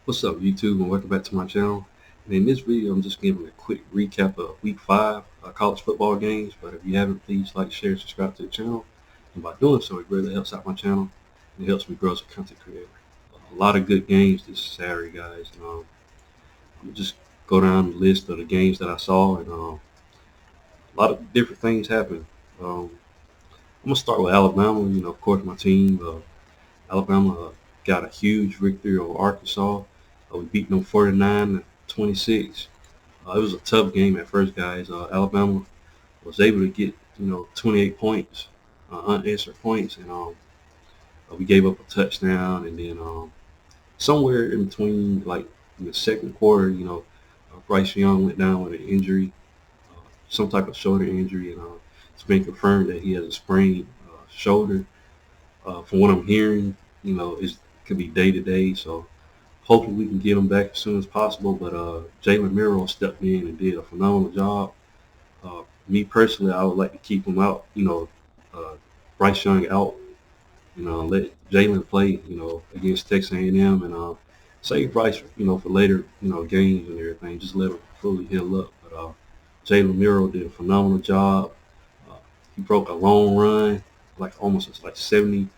What's up, YouTube, and welcome back to my channel. And in this video, I'm just giving a quick recap of Week 5 college football games. But if you haven't, please like, share, subscribe to the channel. And by doing so, it really helps out my channel and it helps me grow as a content creator. A lot of good games this Saturday, guys. I'm just go down the list of the games that I saw, and a lot of different things happened. I'm gonna start with Alabama. Of course, my team. Alabama got a huge victory over Arkansas. We beat them 49-26. It was a tough game at first, guys. Alabama was able to get 28 points, unanswered points, and we gave up a touchdown. And then somewhere in between, like in the second quarter, Bryce Young went down with an injury, some type of shoulder injury, and it's been confirmed that he has a sprained shoulder. From what I'm hearing, it could be day to day. So hopefully we can get him back as soon as possible. But Jalen Miro stepped in and did a phenomenal job. Me personally, I would like to keep him out. Uh, Bryce Young out. Let Jalen play. Against Texas A&M, and save Bryce. For later. Games and everything. Just let him fully heal up. But Jalen Miro did a phenomenal job. Uh, he broke a long run, like almost like 70+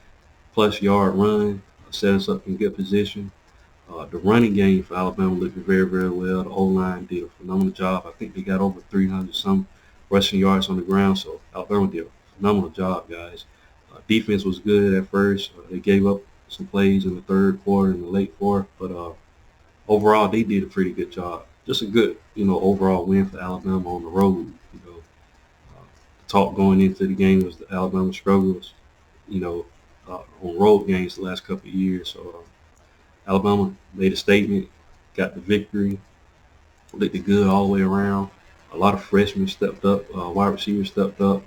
yard run, set us up in good position. The running game for Alabama looked very, very well. The O-line did a phenomenal job. I think they got over 300 some rushing yards on the ground. So Alabama did a phenomenal job, guys. Defense was good at first. They gave up some plays in the third quarter and the late fourth, but overall they did a pretty good job. Just a good, overall win for Alabama on the road. The talk going into the game was the Alabama struggles, you know, on road games the last couple of years. So Alabama made a statement, got the victory, looked good all the way around. A lot of freshmen stepped up, wide receivers stepped up.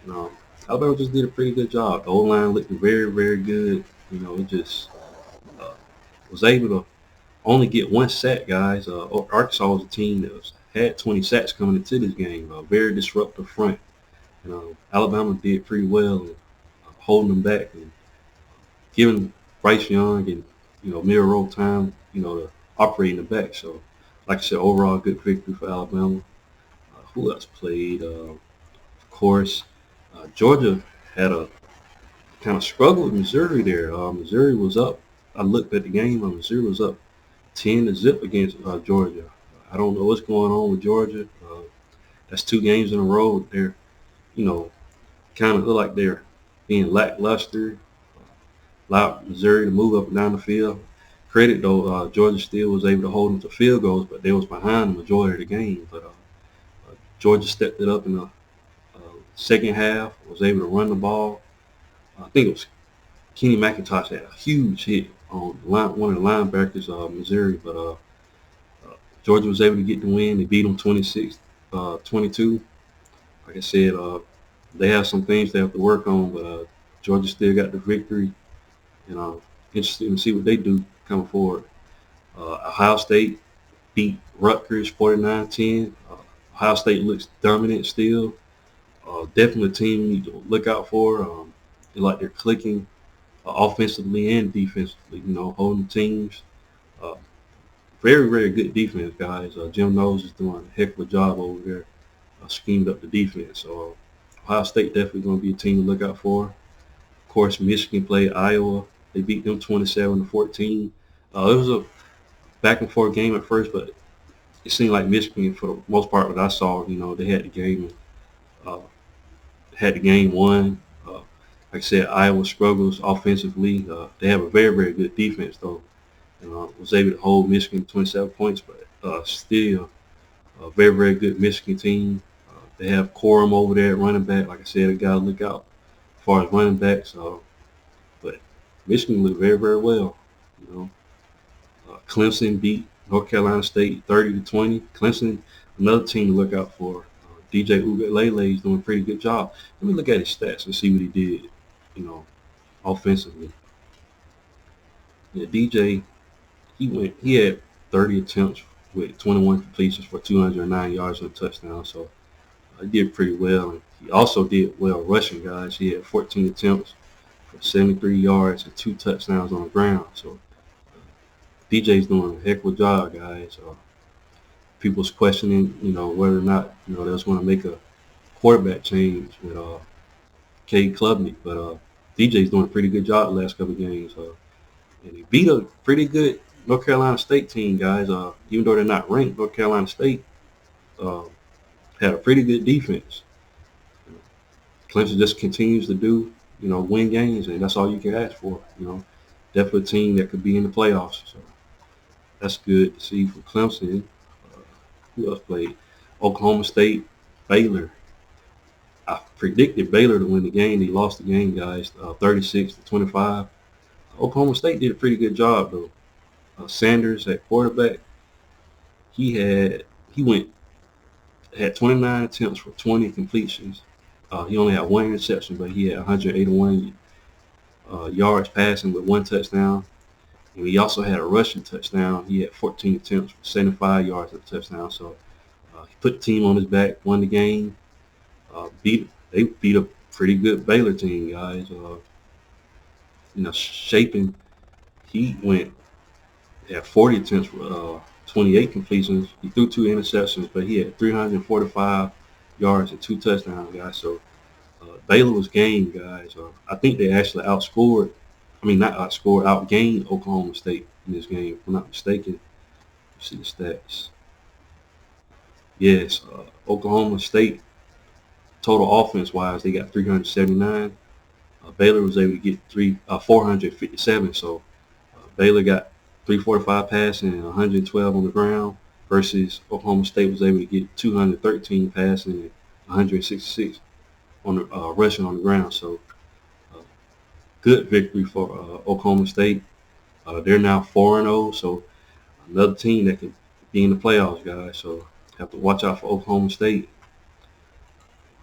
And, Alabama just did a pretty good job. The O-line looked very, very good. It just uh, was able to only get one sack, guys. Arkansas was a team that had 20 sacks coming into this game. A very disruptive front. Alabama did pretty well in holding them back and giving Bryce Young and Miro time, to operate in the back. So, like I said, overall good victory for Alabama. Who else played? Of course, Georgia had a kind of struggle with Missouri there. Missouri was up. I looked at the game. Missouri was up 10-0 against Georgia. I don't know what's going on with Georgia. That's 2 games in a row. They're, you know, kind of look like they're being lackluster. Allowed Missouri to move up and down the field. Credit though, Georgia still was able to hold them to field goals, but they was behind the majority of the game. But Georgia stepped it up in the second half, was able to run the ball. I think it was Kenny McIntosh had a huge hit on one of the linebackers of Missouri, but Georgia was able to get the win. They beat them 26-22. Like I said, they have some things they have to work on, but Georgia still got the victory, and interested to see what they do coming forward. Ohio State beat Rutgers 49-10. Ohio State looks dominant still. Definitely a team you need to look out for. They're clicking offensively and defensively, holding teams. Uh, Very, very good defense, guys. Jim Knowles is doing a heck of a job over there, schemed up the defense. So Ohio State definitely going to be a team to look out for. Of course, Michigan played Iowa. They beat them 27-14. It was a back and forth game at first, but it seemed like Michigan, for the most part, what I saw, they uh, had the game won. Like I said, Iowa struggles offensively. They have a very, very good defense, though. And was able to hold Michigan 27 points, but still a very, very good Michigan team. They have Corum over there at running back. Like I said, they got to look out as far as running backs. But Michigan looked very, very well. You know, Clemson beat North Carolina State 30-20. Clemson, another team to look out for. DJ Uiagalelei is doing a pretty good job. Let me look at his stats and see what he did, offensively. Yeah, DJ, he had 30 attempts with 21 completions for 209 yards and a touchdown. So he did pretty well. And he also did well rushing, guys. He had 14 attempts for 73 yards and 2 touchdowns on the ground. So DJ's doing a heck of a job, guys. People's questioning, whether or not, they was going to make a quarterback change with Cade Klubnik, but DJ's doing a pretty good job the last couple of games. And he beat a pretty good North Carolina State team, guys. Even though they're not ranked, North Carolina State uh, had a pretty good defense. Clemson just continues to win games, and that's all you can ask for. Definitely a team that could be in the playoffs. So that's good to see from Clemson. Uh, who else played? Oklahoma State, Baylor. I predicted Baylor to win the game. They lost the game, guys, 36-25. Oklahoma State did a pretty good job, though. Sanders at quarterback, he had 29 attempts for 20 completions. He only had one interception, but he had 181 yards passing with one touchdown. And he also had a rushing touchdown. He had 14 attempts for 75 yards at the touchdown. So he put the team on his back, won the game. They beat a pretty good Baylor team, guys. Shaping, he had 40 attempts for 28 completions. He threw 2 interceptions, but he had 345 yards and 2 touchdowns, guys. So Baylor was game, guys. I think they actually outgained Oklahoma State in this game, if I'm not mistaken. Let's see the stats. Yes, Oklahoma State, total offense-wise, they got 379. Baylor was able to get 457. So Baylor got 345 passing and 112 on the ground, versus Oklahoma State was able to get 213 passing and 166 on the rushing on the ground. So good victory for Oklahoma State. They're now 4-0, so another team that could be in the playoffs, guys. So have to watch out for Oklahoma State.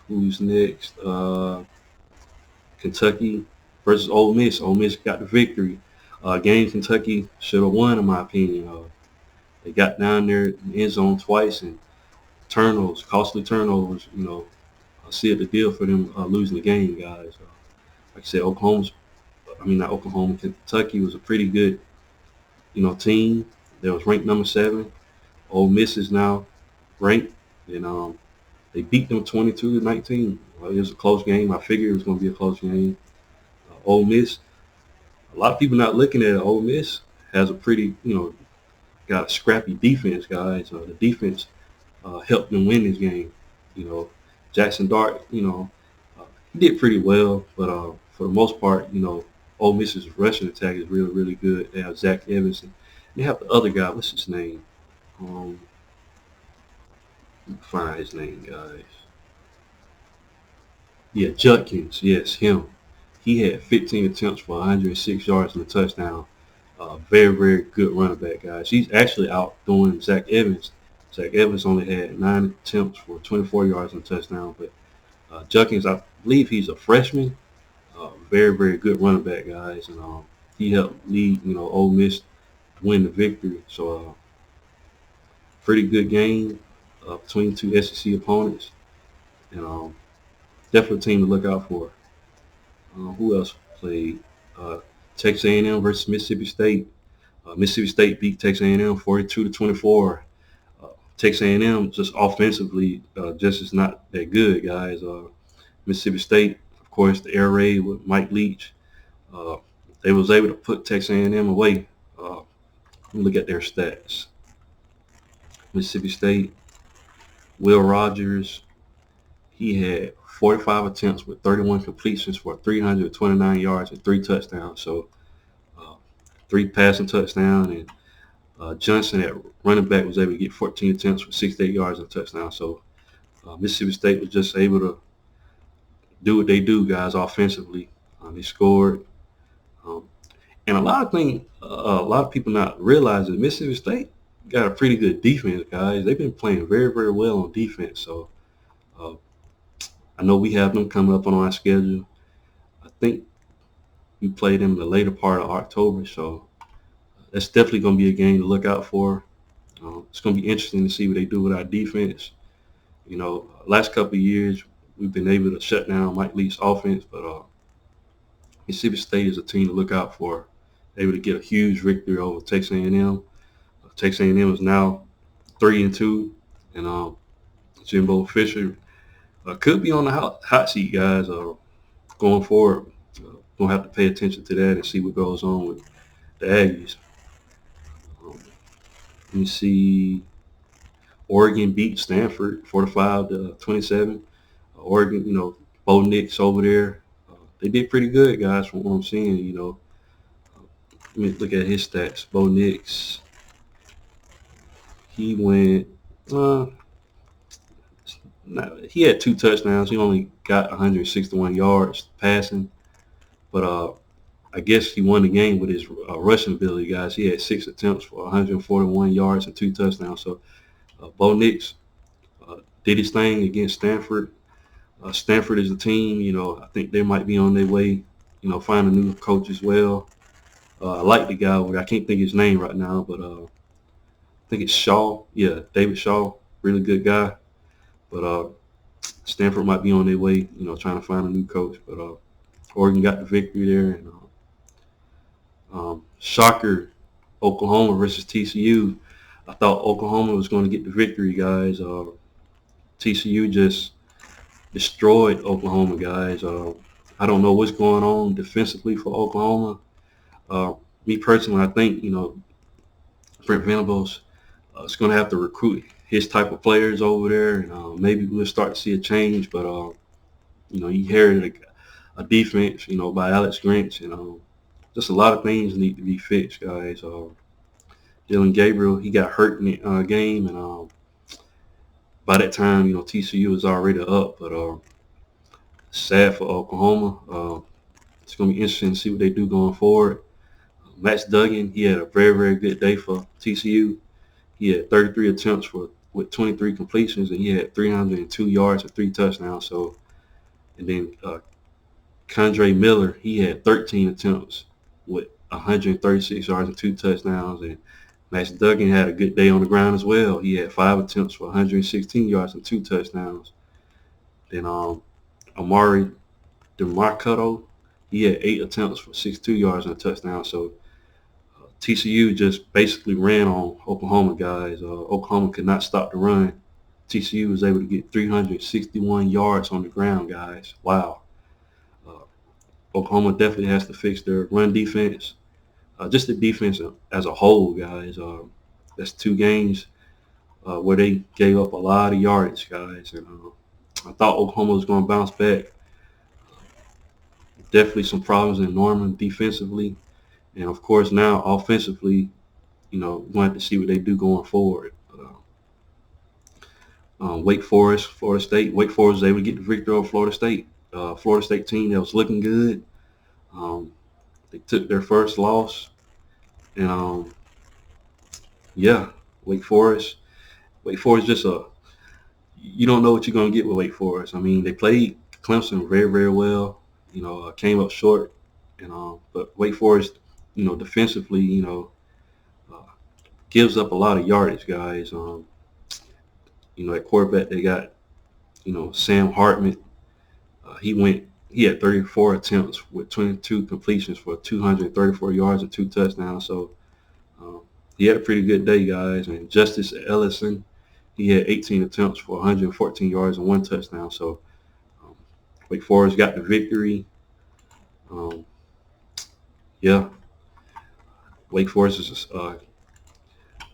Who's next? Kentucky versus Ole Miss. Ole Miss got the victory. Game Kentucky should have won, in my opinion. They got down there in the end zone twice, and costly turnovers, sealed the deal for them losing the game, guys. Like I said, Kentucky was a pretty good, team. They was ranked number 7. Ole Miss is now ranked, and they beat them 22-19. Well, it was a close game. I figured it was going to be a close game. Ole Miss, a lot of people not looking at it. Ole Miss has a pretty, got a scrappy defense, guys. The defense helped them win this game. Jackson Dart, he did pretty well, but for the most part, Ole Miss's rushing attack is really, really good. They have Zach Evans, and they have the other guy. What's his name? Find his name, guys. Yeah, Judkins. Yes, him. He had 15 attempts for 106 yards and a touchdown. Very, very good running back, guys. He's actually outdoing Zach Evans. Zach Evans only had 9 attempts for 24 yards and a touchdown, but Judkins, I believe he's a freshman. Very, very good running back, guys, and he helped lead, Ole Miss win the victory. So, pretty good game between 2 SEC opponents, and definitely a team to look out for. Who else played? Texas A&M versus Mississippi State. Mississippi State beat Texas A&M 42-24. Texas A&M just offensively just is not that good, guys. Mississippi State, of course, the air raid with Mike Leach. They was able to put Texas A&M away. Look at their stats. Mississippi State, Will Rogers, he had 45 attempts with 31 completions for 329 yards and 3 touchdowns. So 3 passing touchdowns, and Johnson at running back was able to get 14 attempts for 68 yards and a touchdown. So Mississippi State was just able to do what they do, guys, offensively. They scored. And a lot of people not realizing Mississippi State got a pretty good defense, guys. They've been playing very, very well on defense. So I know we have them coming up on our schedule. I think we play them in the later part of October. So that's definitely going to be a game to look out for. It's going to be interesting to see what they do with our defense. Last couple of years, we've been able to shut down Mike Leach's offense, but Mississippi State is a team to look out for able to get a huge victory over Texas A&M. Texas A&M is now 3-2, and Jimbo Fisher could be on the hot seat, guys. Going forward, gonna have to pay attention to that and see what goes on with the Aggies. Let me see. Oregon beat Stanford 45-27. Oregon, Bo Nix over there. They did pretty good, guys, from what I'm seeing. Let me look at his stats. Bo Nix, he went. He had 2 touchdowns. He only got 161 yards passing, but I guess he won the game with his rushing ability, guys. He had 6 attempts for 141 yards and 2 touchdowns. So Bo Nix did his thing against Stanford. Stanford is a team, I think they might be on their way, find a new coach as well. I like the guy. I can't think of his name right now, but I think it's Shaw. Yeah, David Shaw, really good guy. But Stanford might be on their way, trying to find a new coach. But Oregon got the victory there. And shocker, Oklahoma versus TCU. I thought Oklahoma was going to get the victory, guys. TCU just destroyed Oklahoma, guys. I don't know what's going on defensively for Oklahoma. Me personally, I think, Brent Venables is going to have to recruit his type of players over there, and maybe we'll start to see a change. But, he inherited a defense, by Alex Grinch, and just a lot of things need to be fixed, guys. Dylan Gabriel, he got hurt in the game, and by that time, TCU was already up. But sad for Oklahoma. It's going to be interesting to see what they do going forward. Max Duggan, he had a very, very good day for TCU. He had 33 attempts with 23 completions, and he had 302 yards and 3 touchdowns. So, and then Kendre Miller, he had 13 attempts with 136 yards and 2 touchdowns. And Max Duggan had a good day on the ground as well. He had 5 attempts for 116 yards and 2 touchdowns. Then Amari DeMarcado, he had 8 attempts for 62 yards and a touchdown. So TCU just basically ran on Oklahoma, guys. Oklahoma could not stop the run. TCU was able to get 361 yards on the ground, guys. Wow. Oklahoma definitely has to fix their run defense. Just the defense as a whole, guys. That's 2 games where they gave up a lot of yardage, guys. And I thought Oklahoma was going to bounce back. Definitely some problems in Norman defensively. And, of course, now offensively, we're going to have to see what they do going forward. Wake Forest, Florida State. Wake Forest was able to get the victory over Florida State. Florida State team that was looking good. They took their first loss. And, Wake Forest. Wake Forest just you don't know what you're going to get with Wake Forest. I mean, they played Clemson very, very well. Came up short. And but Wake Forest, defensively, gives up a lot of yardage, guys. At quarterback they got, Sam Hartman. He had 34 attempts with 22 completions for 234 yards and 2 touchdowns. So he had a pretty good day, guys. And Justice Ellison, he had 18 attempts for 114 yards and 1 touchdown. So Wake Forest got the victory. Wake Forest is a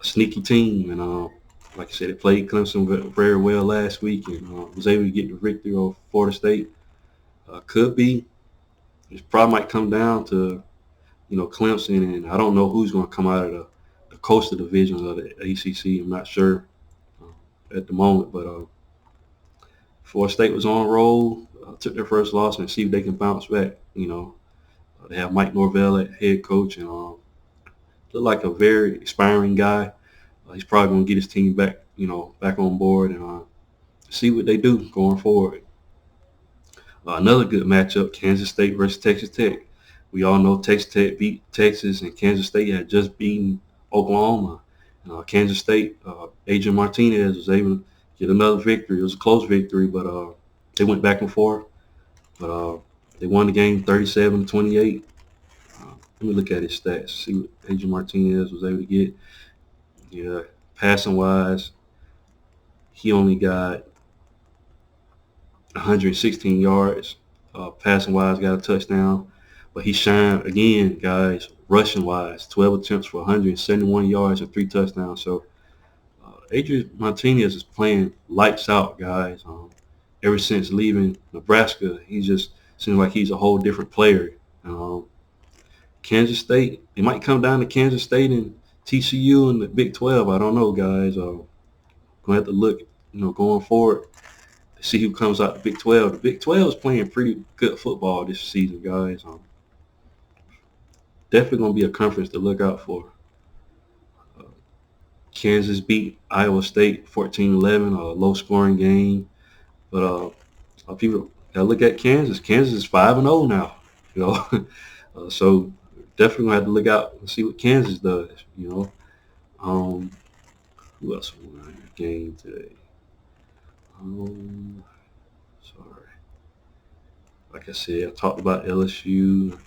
sneaky team, and like I said, it played Clemson very well last week, and was able to get the victory over Florida State. It probably might come down to, Clemson, and I don't know who's going to come out of the coastal divisions of the ACC. I'm not sure at the moment, but Florida State was on a roll, took their first loss, and see if they can bounce back. They have Mike Norvell at head coach, and look like a very inspiring guy. He's probably going to get his team back, back on board, and see what they do going forward. Another good matchup, Kansas State versus Texas Tech. We all know Texas Tech beat Texas, and Kansas State had just beaten Oklahoma. Kansas State, Adrian Martinez was able to get another victory. It was a close victory, but they went back and forth. But they won the game 37-28. Let me look at his stats, see what Adrian Martinez was able to get. Yeah, passing wise, he only got 116 yards. Passing wise, got a touchdown. But he shined again, guys, rushing wise, 12 attempts for 171 yards and 3 touchdowns. So Adrian Martinez is playing lights out, guys. Ever since leaving Nebraska, he just seems like he's a whole different player. Um, Kansas State, it might come down to Kansas State and TCU and the Big 12. I don't know, guys. Gonna have to look, going forward, see who comes out the Big 12. The Big 12 is playing pretty good football this season, guys. Definitely gonna be a conference to look out for. Uh, Kansas beat Iowa State 14-11, a low-scoring game. But people gotta look at Kansas. Kansas is 5-0 now. You know, so definitely gonna have to look out and see what Kansas does. Um, who else won the game today? Sorry. Like I said, I talked about LSU.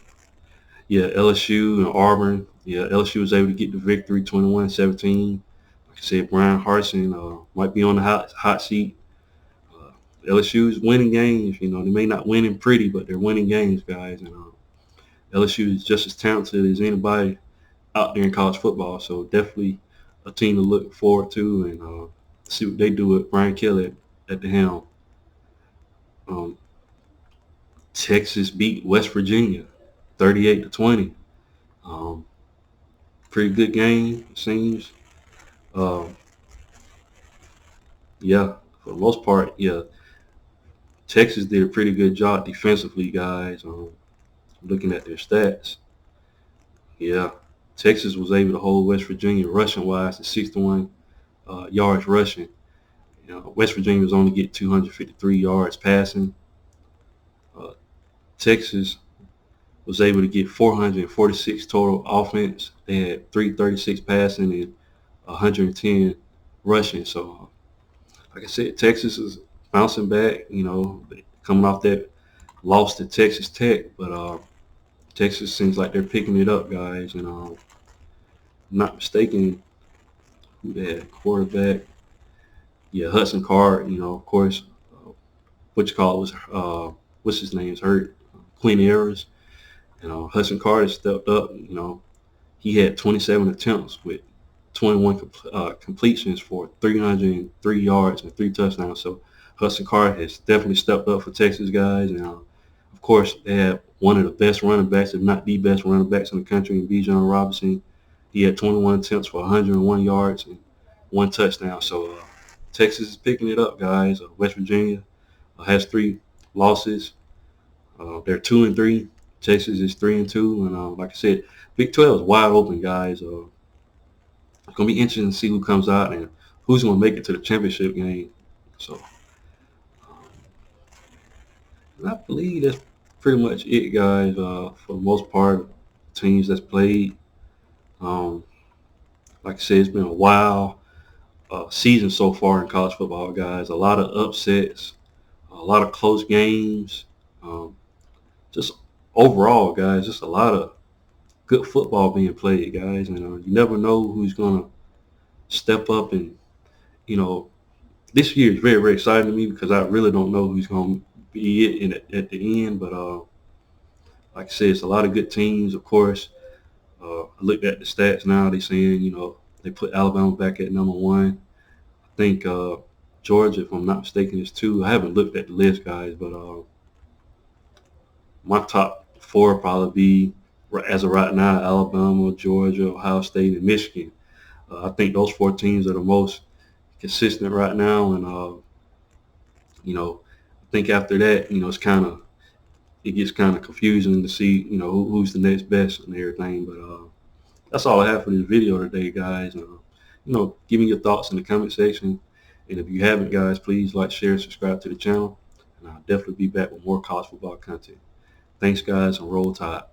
Yeah, LSU and Auburn. Yeah, LSU was able to get the victory, 21-17. Like I said, Brian Harsin might be on the hot seat. Uh, LSU is winning games. They may not win pretty, but they're winning games, guys. And LSU is just as talented as anybody out there in college football. So definitely a team to look forward to and see what they do with Brian Kelly at the helm. Um, Texas beat West Virginia 38-20. Um, Pretty good game, it seems. Um, yeah, for the most part, yeah. Texas did a pretty good job defensively, guys. Looking at their stats, yeah, Texas was able to hold West Virginia rushing wise to 61 yards rushing. West Virginia was only get 253 yards passing. Uh, Texas was able to get 446 total offense. They had 336 passing and 110 rushing. So, like I said, Texas is bouncing back. Coming off that loss to Texas Tech, but Texas seems like they're picking it up, guys. And not mistaken, who they had quarterback? Yeah, Hudson Carter. Of course, what you call it was what's his name's hurt, Quinn Ayers. Hudson Carter stepped up. He had 27 attempts with 21 completions for 303 yards and 3 touchdowns. So Hudson Carter has definitely stepped up for Texas, guys. And of course, they have one of the best running backs, if not the best running backs in the country, in Bijan Robinson. He had 21 attempts for 101 yards and 1 touchdown. So Texas is picking it up, guys. West Virginia has 3 losses. They're 2-3. Texas is 3-2, and like I said, Big 12 is wide open, guys. It's gonna be interesting to see who comes out and who's gonna make it to the championship game. So, and I believe that's pretty much it, guys. For the most part, teams that's played. Um, like I said, it's been a wild season so far in college football, guys. A lot of upsets, a lot of close games. Um, just overall, guys, just a lot of good football being played, guys. And you never know who's going to step up. And, this year is very, very exciting to me because I really don't know who's going to be at the end. But like I said, it's a lot of good teams, of course. I looked at the stats now. They're saying, they put Alabama back at number 1. I think Georgia, if I'm not mistaken, is 2. I haven't looked at the list, guys, but my top 4 probably be, as of right now, Alabama, Georgia, Ohio State, and Michigan. I think those 4 teams are the most consistent right now, and I think after that, it gets kind of confusing to see, who's the next best and everything. But that's all I have for this video today, guys. Give me your thoughts in the comment section, and if you haven't, guys, please like, share, subscribe to the channel, and I'll definitely be back with more college football content. Thanks, guys, and roll tide.